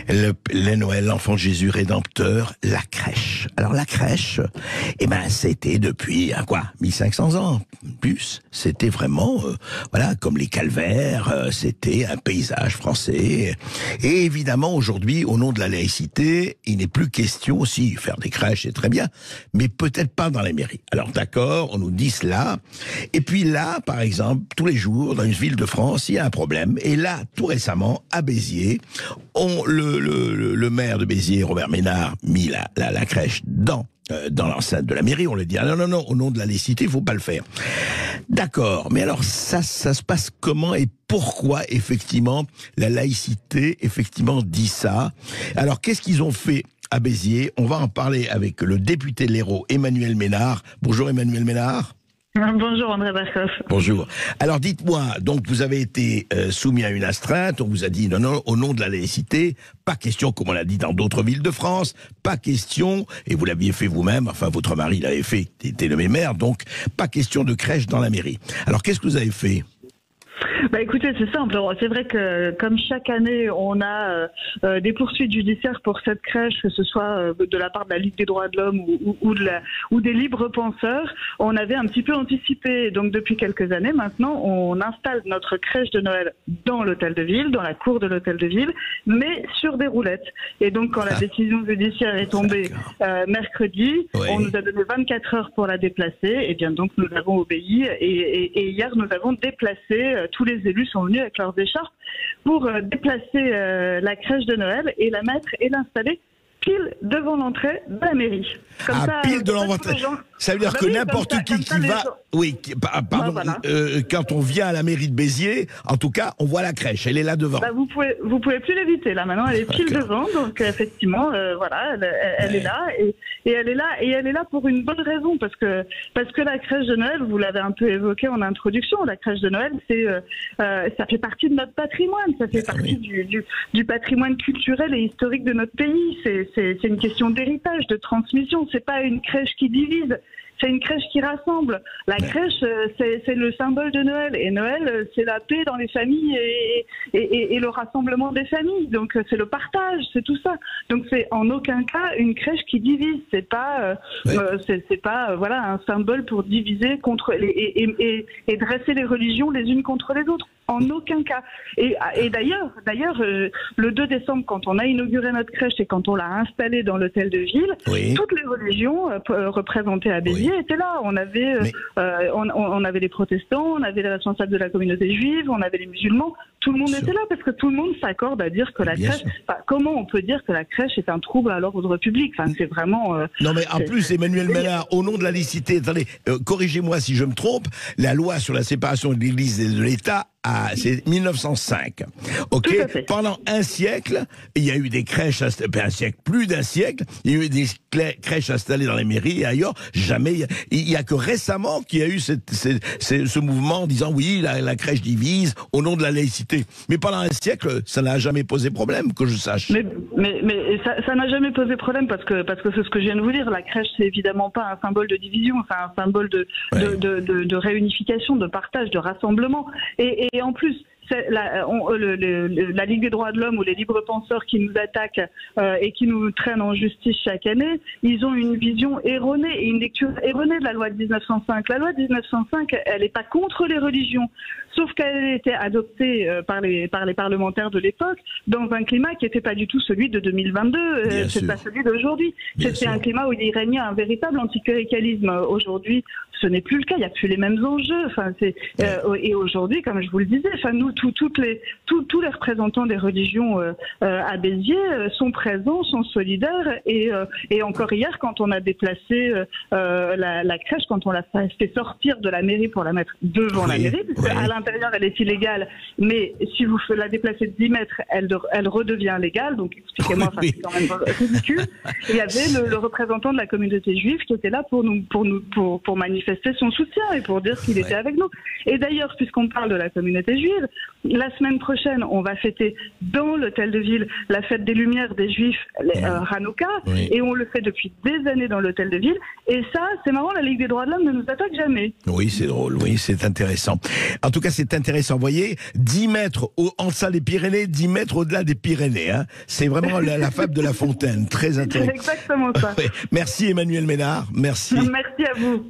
les Noël, l'enfant Jésus rédempteur, la crèche. Alors la crèche, eh ben c'était depuis 1500 ans plus. C'était vraiment voilà, comme les calvaires, c'était un paysage français. Et évidemment aujourd'hui, au nom de la laïcité, il n'est plus question aussi faire des crèches, c'est très bien, mais peut-être pas dans les mairies. Alors d'accord, on nous dit cela. Et puis là, par exemple, tous les jours dans une ville de France, il y a un problème. Et là, tout récemment, à Béziers, le maire de Béziers, Robert Ménard, mis la crèche dans l'enceinte de la mairie. On lui dit non, au nom de la laïcité, il faut pas le faire. D'accord, mais alors ça se passe comment et pourquoi effectivement la laïcité effectivement dit ça? Alors qu'est-ce qu'ils ont fait à Béziers? On va en parler avec le député de l'Hérault, Emmanuel Ménard. Bonjour Emmanuel Ménard. Bonjour André Barkov. Bonjour. Alors dites-moi, donc vous avez été soumis à une astreinte, on vous a dit non, au nom de la laïcité, pas question, comme on l'a dit dans d'autres villes de France, pas question, et vous l'aviez fait vous-même, enfin votre mari l'avait fait, il était nommé maire, donc pas question de crèche dans la mairie. Alors qu'est-ce que vous avez fait ? Bah écoutez, c'est simple. C'est vrai que comme chaque année, on a des poursuites judiciaires pour cette crèche, que ce soit de la part de la Ligue des droits de l'homme ou des libres penseurs. On avait un petit peu anticipé. Donc depuis quelques années maintenant, on installe notre crèche de Noël dans l'hôtel de ville, dans la cour de l'hôtel de ville, mais sur des roulettes. Et donc quand la décision judiciaire est tombée mercredi, on nous a donné 24 heures pour la déplacer. Et bien donc nous avons obéi. Et hier, nous avons déplacé tous les élus sont venus avec leurs écharpes pour déplacer la crèche de Noël et la mettre et l'installer pile devant l'entrée de la mairie. Comme ça, pile devant l'entrée. Ça veut dire que n'importe qui va... Oui, pardon. Voilà. Quand on vient à la mairie de Béziers, en tout cas, on voit la crèche. Elle est là devant. Bah, vous pouvez plus l'éviter. Là, maintenant, elle est pile devant. Donc, effectivement, voilà, elle est là. Et elle est là pour une bonne raison. Parce que la crèche de Noël, vous l'avez un peu évoqué en introduction, la crèche de Noël, ça fait partie de notre patrimoine. Ça fait partie du patrimoine culturel et historique de notre pays. C'est une question d'héritage, de transmission. C'est pas une crèche qui divise. C'est une crèche qui rassemble. La crèche, c'est le symbole de Noël. Et Noël, c'est la paix dans les familles et le rassemblement des familles. Donc, c'est le partage, c'est tout ça. Donc, c'est en aucun cas une crèche qui divise. C'est pas, voilà, un symbole pour diviser et dresser les religions les unes contre les autres. En aucun cas. Et d'ailleurs, le 2 décembre, quand on a inauguré notre crèche et quand on l'a installée dans l'hôtel de ville, toutes les religions représentées à Béziers étaient là. On avait, on avait les protestants, on avait les responsables de la communauté juive, on avait les musulmans. Tout le monde était là parce que tout le monde s'accorde à dire que la crèche... comment on peut dire que la crèche est un trouble à l'ordre public? Enfin, c'est vraiment... non mais en plus, Emmanuel Ménard, au nom de la laïcité, attendez, corrigez-moi si je me trompe, la loi sur la séparation de l'Église et de l'État, c'est 1905. Ok. Pendant un siècle, il y a eu des crèches, plus d'un siècle, il y a eu des crèches installées dans les mairies et ailleurs. Jamais, il y a que récemment qu'il y a eu ce mouvement en disant oui, la crèche divise au nom de la laïcité. Mais pendant un siècle, ça n'a jamais posé problème, que je sache. Mais ça n'a jamais posé problème parce que c'est ce que je viens de vous dire. La crèche, c'est évidemment pas un symbole de division, c'est un symbole de réunification, de partage, de rassemblement. Et en plus, la Ligue des droits de l'homme ou les libres penseurs qui nous attaquent et qui nous traînent en justice chaque année, ils ont une vision erronée et une lecture erronée de la loi de 1905. La loi de 1905, elle n'est pas contre les religions, sauf qu'elle a été adoptée par les parlementaires de l'époque dans un climat qui n'était pas du tout celui de 2022, c'est pas celui d'aujourd'hui. C'était un climat où il régnait un véritable anticléricalisme. Aujourd'hui, ce n'est plus le cas, il n'y a plus les mêmes enjeux. Enfin, et aujourd'hui, comme je vous le disais, enfin, nous, tous les représentants des religions à Béziers sont présents, sont solidaires. Et encore hier, quand on a déplacé la crèche, quand on l'a fait sortir de la mairie pour la mettre devant la mairie, parce qu'à l'intérieur, elle est illégale, mais si vous la déplacez de 10 mètres, elle redevient légale. Donc, expliquez-moi, c'est quand même ridicule. Et il y avait le représentant de la communauté juive qui était là pour manifester manifester son soutien et pour dire qu'il était avec nous. Et d'ailleurs, puisqu'on parle de la communauté juive, la semaine prochaine, on va fêter dans l'hôtel de ville la fête des Lumières des Juifs, Hanouka, et on le fait depuis des années dans l'hôtel de ville. Et ça, c'est marrant, la Ligue des droits de l'homme ne nous attaque jamais. Oui, c'est drôle, oui, c'est intéressant. En tout cas, c'est intéressant. Vous voyez, 10 mètres en deçà des Pyrénées, 10 mètres au-delà des Pyrénées. Hein. C'est vraiment la fable de La Fontaine. Très intéressant. C'est exactement ça. Merci Emmanuelle Ménard. Merci. Merci à vous.